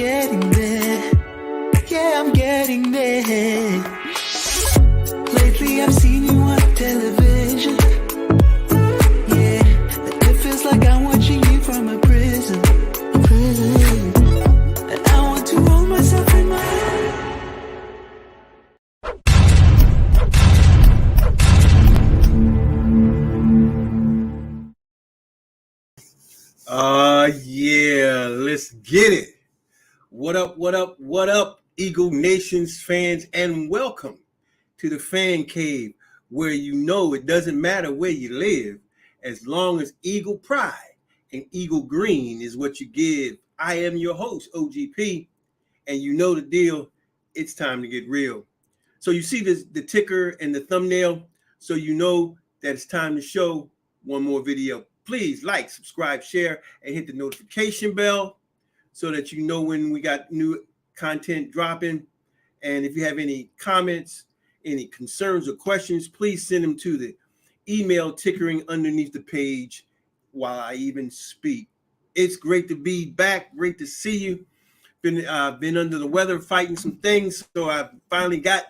getting there. Yeah, I'm getting there. Lately I've seen you on television. Yeah, it feels like I'm watching you from a prison. And I want to hold myself in my hand. Yeah, let's get it. What up, Eagle Nations fans, and welcome to the Fan Cave, where you know it doesn't matter where you live, as long as Eagle Pride and Eagle Green is what you give. I am your host, OGP, and you know the deal. It's time to get real. So you see the ticker and the thumbnail, so you know that it's time to show one more video. Please like, subscribe, share, and hit the notification bell so that you know when we got new content dropping. And if you have any comments, any concerns or questions, please send them to the email tickering underneath the page while I even speak. It's great to be back. Great to see you. Been under the weather, fighting some things, so I finally got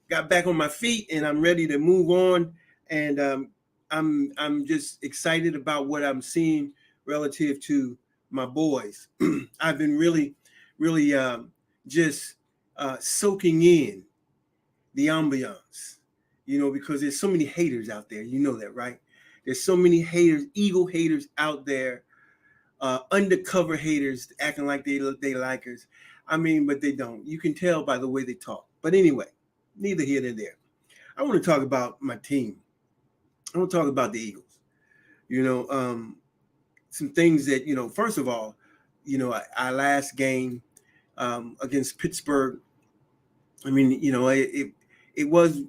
back on my feet, and I'm ready to move on. And I'm just excited about what I'm seeing relative to my boys. I've been really just soaking in the ambiance, because there's so many haters out there. You know that, right? There's so many haters, Eagle haters out there, undercover haters acting like they like us. I mean, but they don't. You can tell by the way they talk. But anyway, neither here nor there. I want to talk about my team. I want to talk about the Eagles. Some things that, first of all, our last game against Pittsburgh, I mean, it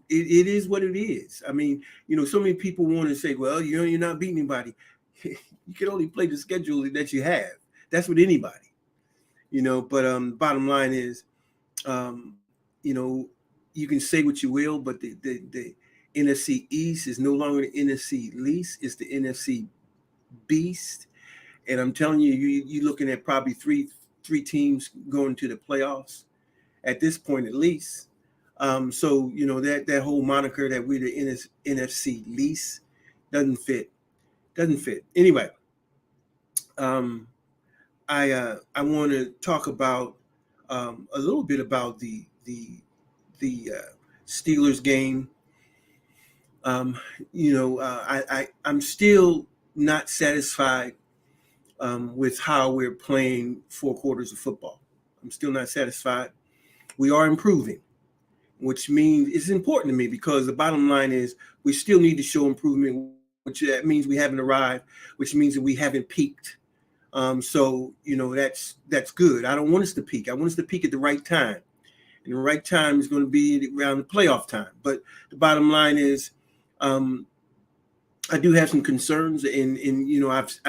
is what it is. I mean, so many people want to say, well, you're not beating anybody. You can only play the schedule that you have. That's with anybody, but bottom line is, you can say what you will, but the NFC East is no longer the NFC least. It's the NFC beast. And I'm telling you, you're looking at probably three teams going to the playoffs at this point, at least. So, that whole moniker that we're the NFC least doesn't fit. Anyway, I want to talk about a little bit about the Steelers game. I'm still not satisfied with how we're playing 4 quarters of football. I'm still not satisfied. We are improving, which means it's important to me, because the bottom line is we still need to show improvement, which that means we haven't arrived, which means that we haven't peaked. So that's good. I don't want us to peak. I want us to peak at the right time. And the right time is going to be around the playoff time. But the bottom line is, I do have some concerns, and I've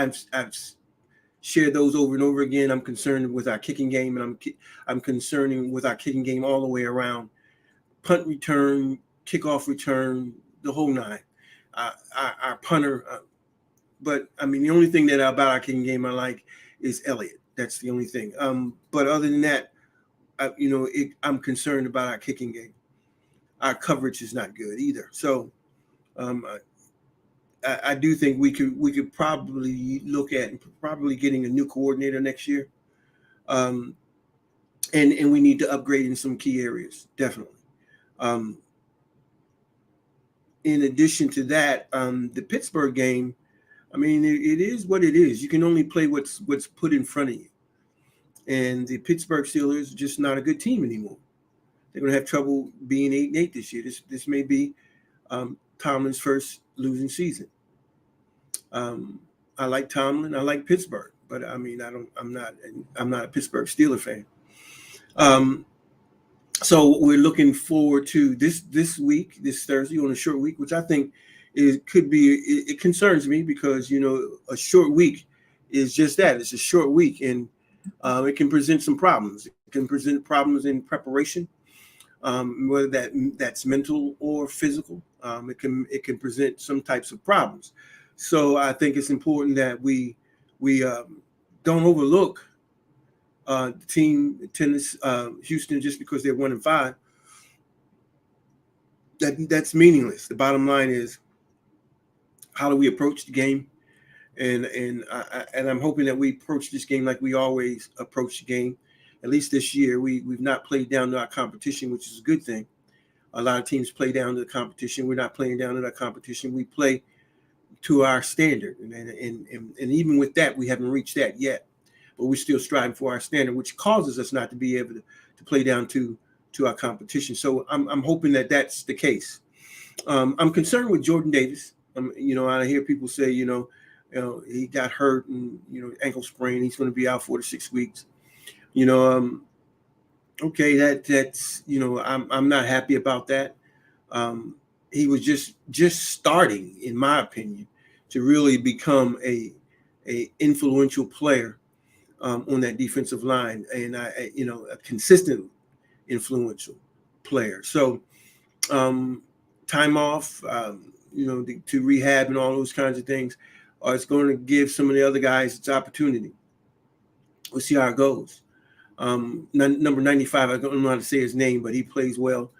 shared those over and over again. I'm concerned with our kicking game, and I'm concerned with our kicking game all the way around. Punt return, kickoff return, the whole nine. Our punter, but I mean, the only thing that about our kicking game I like is Elliott. That's the only thing. But other than that, I'm concerned about our kicking game. Our coverage is not good either. So I do think we could probably look at probably getting a new coordinator next year. And we need to upgrade in some key areas, definitely. In addition to that, the Pittsburgh game, I mean, it is what it is. You can only play what's put in front of you. And the Pittsburgh Steelers are just not a good team anymore. They're going to have trouble being 8-8 this year. This may be Tomlin's first losing season. I like Tomlin. I like Pittsburgh, but I mean, I'm not a Pittsburgh Steeler fan. So we're looking forward to this week, this Thursday, on a short week, which I think it concerns me, because a short week is just that. It's a short week, and it can present some problems. It can present problems in preparation, whether that's mental or physical. It can present some types of problems. So I think it's important that we don't overlook the team, tennis, Houston, just because they're 1-5. That's meaningless. The bottom line is, how do we approach the game? And I'm hoping that we approach this game like we always approach the game. At least this year, we've not played down to our competition, which is a good thing. A lot of teams play down to the competition. We're not playing down to that competition. We play to our standard, and even with that, we haven't reached that yet. But we're still striving for our standard, which causes us not to be able to play down to our competition. So I'm hoping that that's the case. I'm concerned with Jordan Davis. I hear people say, he got hurt and ankle sprain. He's going to be out 4 to 6 weeks. Okay, that's I'm not happy about that. He was just starting, in my opinion, to really become a influential player on that defensive line, and a consistent influential player. So time off, to rehab and all those kinds of things, it's going to give some of the other guys its opportunity. We'll see how it goes. Number 95, I don't know how to say his name, but he plays well.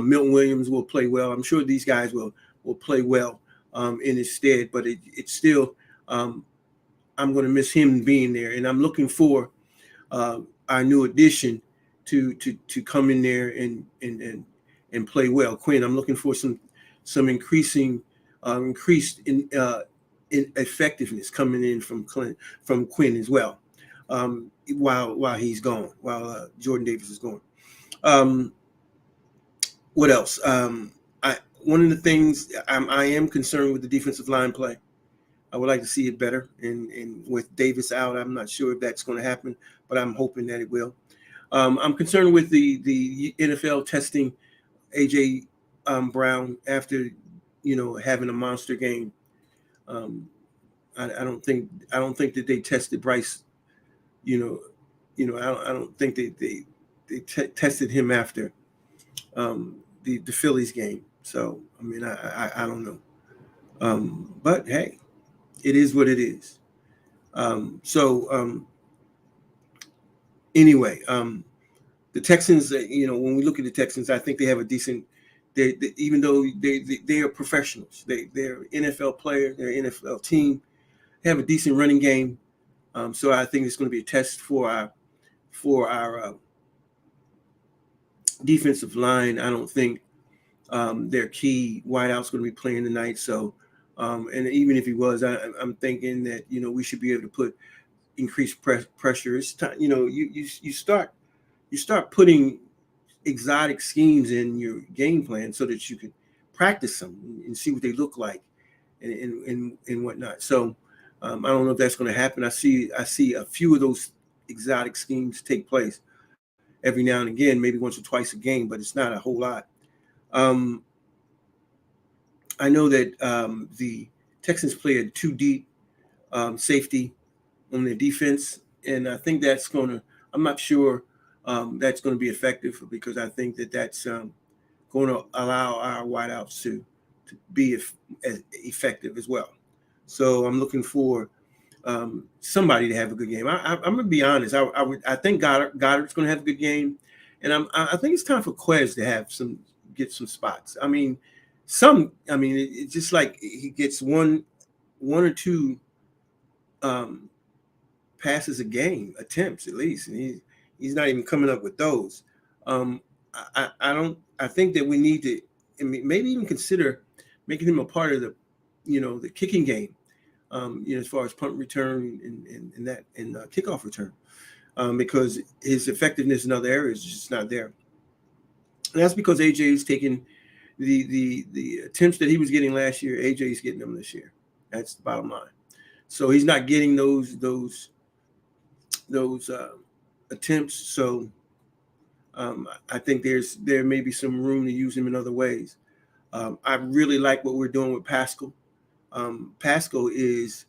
Milton Williams will play well. I'm sure these guys will play well in his stead, but it's still, I'm going to miss him being there, and I'm looking for our new addition to come in there and play well. Quinn, I'm looking for some increased in effectiveness coming in from Quinn as well. While he's gone, while Jordan Davis is gone. What else? One of the things I am concerned with the defensive line play. I would like to see it better. And with Davis out, I'm not sure if that's going to happen, but I'm hoping that it will. I'm concerned with the NFL testing AJ Brown after having a monster game. I don't think that they tested Bryce. I don't think they tested him after the Phillies game. So I mean, I don't know. But hey, it is what it is. Anyway, the Texans. When we look at the Texans, I think they have a decent. Even though they are professionals, they're NFL players, they're an NFL team. They have a decent running game. So I think it's going to be a test for our defensive line. I don't think their key wideout's going to be playing tonight. So, and even if he was, I'm thinking that we should be able to put increased pressure. It's time. You start putting exotic schemes in your game plan so that you can practice them and see what they look like and whatnot. So. I don't know if that's going to happen. I see a few of those exotic schemes take place every now and again, maybe once or twice a game, but it's not a whole lot. I know that the Texans play a 2 deep safety on their defense, and I think that's going to. I'm not sure that's going to be effective because I think that that's going to allow our wideouts to be as effective as well. So I'm looking for somebody to have a good game. I'm going to be honest. I think Goddard's going to have a good game, and I think it's time for Quez to get some spots. I mean, it's just like he gets one or two passes a game, attempts at least, and he's not even coming up with those. I think that we need to maybe even consider making him a part of the kicking game. As far as punt return and kickoff return, because his effectiveness in other areas is just not there. And that's because AJ is taking the attempts that he was getting last year. AJ is getting them this year. That's the bottom line. So he's not getting those attempts. So I think there may be some room to use him in other ways. I really like what we're doing with Pascal. Pascal is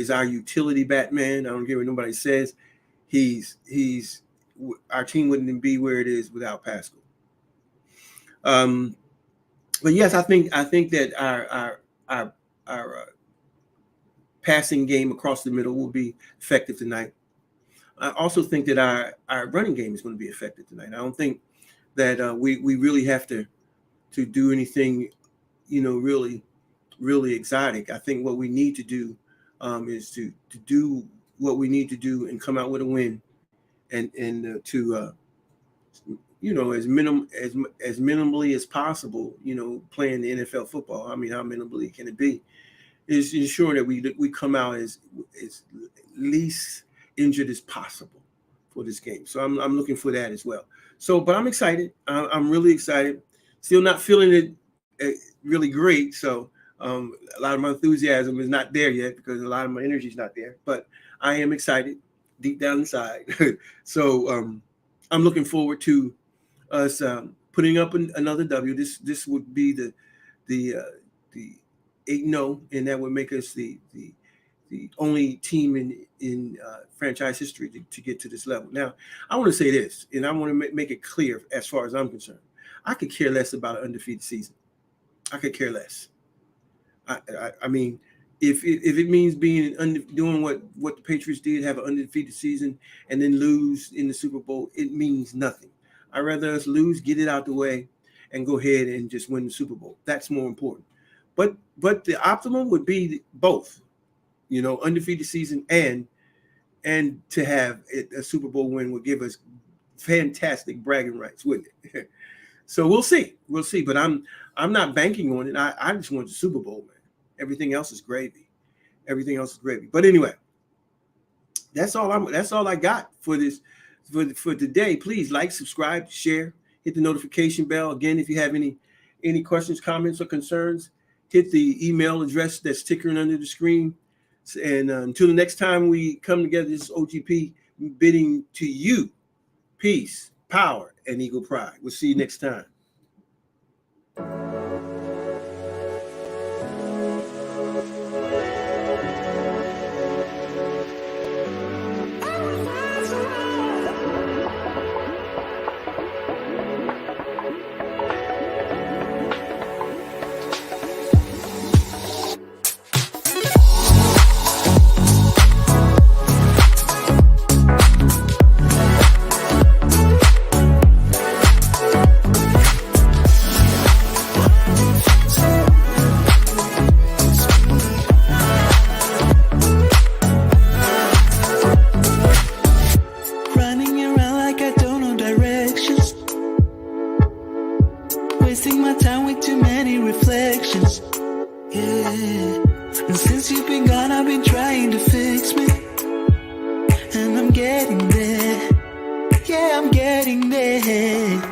our utility Batman. I don't care what nobody says. He's our team wouldn't be where it is without Pascal. But yes, I think that our passing game across the middle will be effective tonight. I also think that our running game is going to be affected tonight. I don't think that we really have to do anything, really, really exotic. I think what we need to do is to do what we need to do and come out with a win, and to as minimally as possible, playing the NFL football. I mean, how minimally can it be? Is ensuring that we come out as least injured as possible for this game. So I'm looking for that as well. So, but I'm excited. I'm really excited. Still not feeling it really great. So a lot of my enthusiasm is not there yet because a lot of my energy is not there. But I am excited deep down inside. So I'm looking forward to us putting up another W. This would be the 8-0, and that would make us the only team in franchise history to get to this level. Now, I want to say this, and I want to make it clear as far as I'm concerned. I could care less about an undefeated season. I could care less. I mean, if it means doing what the Patriots did, have an undefeated season, and then lose in the Super Bowl, it means nothing. I'd rather us lose, get it out the way, and go ahead and just win the Super Bowl. That's more important. But the optimum would be both, undefeated season and to have a Super Bowl win would give us fantastic bragging rights, wouldn't it? So we'll see. But I'm not banking on it. I just want the Super Bowl, man. Everything else is gravy. But anyway, that's all I got for this for today. Please like, subscribe, share, hit the notification bell. Again, if you have any questions, comments, or concerns, hit the email address that's tickering under the screen. And until the next time we come together, this is OGP bidding to you peace, power, and eagle pride. We'll see you next time. Wasting my time with too many reflections. Yeah. And since you've been gone, I've been trying to fix me. And I'm getting there. Yeah, I'm getting there.